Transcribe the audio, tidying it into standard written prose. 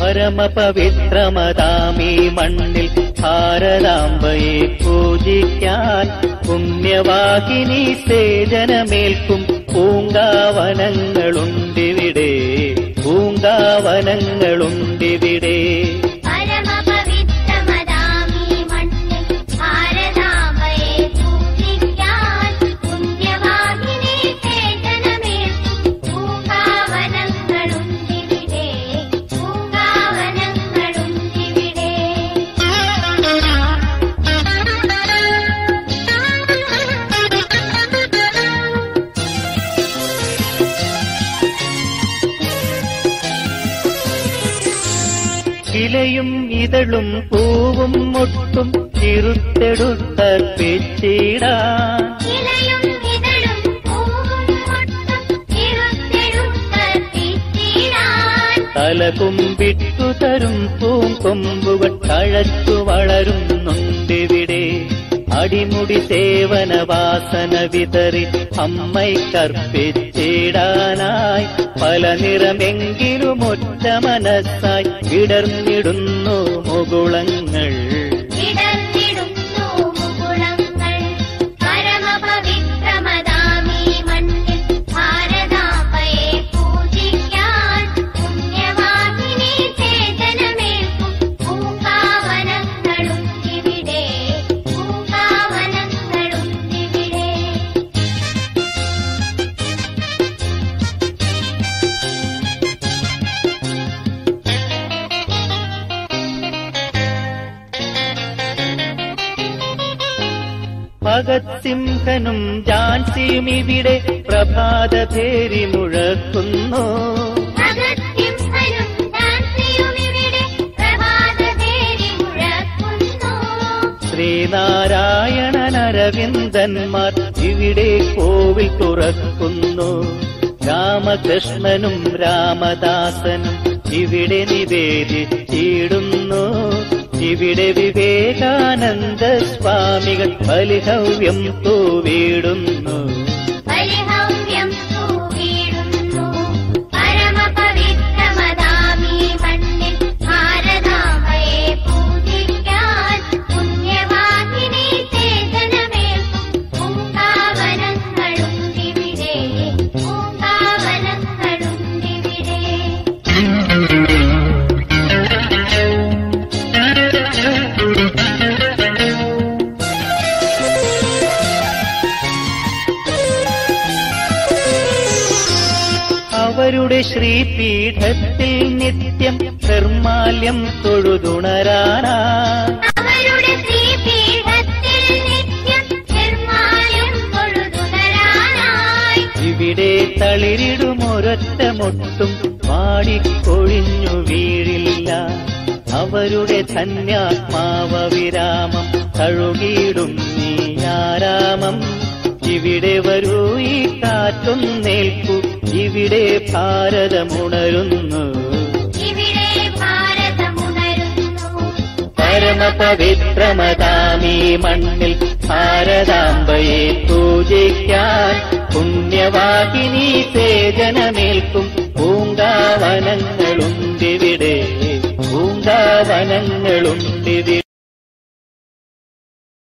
പരമപവിത്രമതാമീ മണ്ണിൽ ഭാരതാംബയെ പൂജിക്കാൻ പുണ്യവാഹിനി സേജനമേൽക്കും പൂങ്കാവനങ്ങളുണ്ടിവിടെ, പൂങ്കാവനങ്ങളുണ്ടിവിടെ. ഇലയും ഇതളും പൂവും മുട്ടും ചിറുത്തെടുത്തർപ്പിച്ചിടാൻ, തലകുമ്പിട്ടു തരും പൂങ്കൊമ്പുകൾ തഴച്ചു വളരുന്നുണ്ടിവിടെ. അടിമുടി സേവന വാസന വിതറി അമ്മയ്ക്കർപ്പിച്ചിടാനായി പല നിറമെങ്കിലും ഒറ്റ മനസ്സായി വിടർന്നിടുന്നു മുകുളങ്ങൾ. ഭഗത് സിംഹനും ഝാൻസിയും ഇവിടെ പ്രഭാതഭേരി മുഴക്കുന്നു. ശ്രീനാരായണൻ അരവിന്ദന്മാർ ഇവിടെ കോവിൽ തുറക്കുന്നു. രാമകൃഷ്ണനും രാമദാസനും ഇവിടെ നിവേദിച്ചിടുന്നു. ഇവിടെ വിവേകാനന്ദ സ്വാമികൾ ബലിഹവ്യം തൂവിടുന്നു. അവരുടെ ശ്രീപീഠത്തിൽ നിത്യം നിർമാല്യം തൊഴുതുണരാനാ, ഇവിടെ തളിരിടുമൊരൊറ്റ മുട്ടും വാടിക്കൊഴിഞ്ഞു വീഴില്ല. അവരുടെ ധന്യാത്മാവ വിരാമം തഴുകിയിടും നീയാരാമം. ഇവിടെ വരൂ ഈ കാറ്റൊന്നേൽക്കൂ, ഇവിടെ ഭാരതമുണരുന്നു. പരമപവിത്രമതാമീ മണ്ണിൽ ഭാരതാംബയെ പൂജിക്കാൻ പുണ്യവാഹിനി സേജനമേൽക്കും പൂങ്കാവനങ്ങളുണ്ടിവിടെ, പൂങ്കാവനങ്ങളുണ്ടിവിടെ.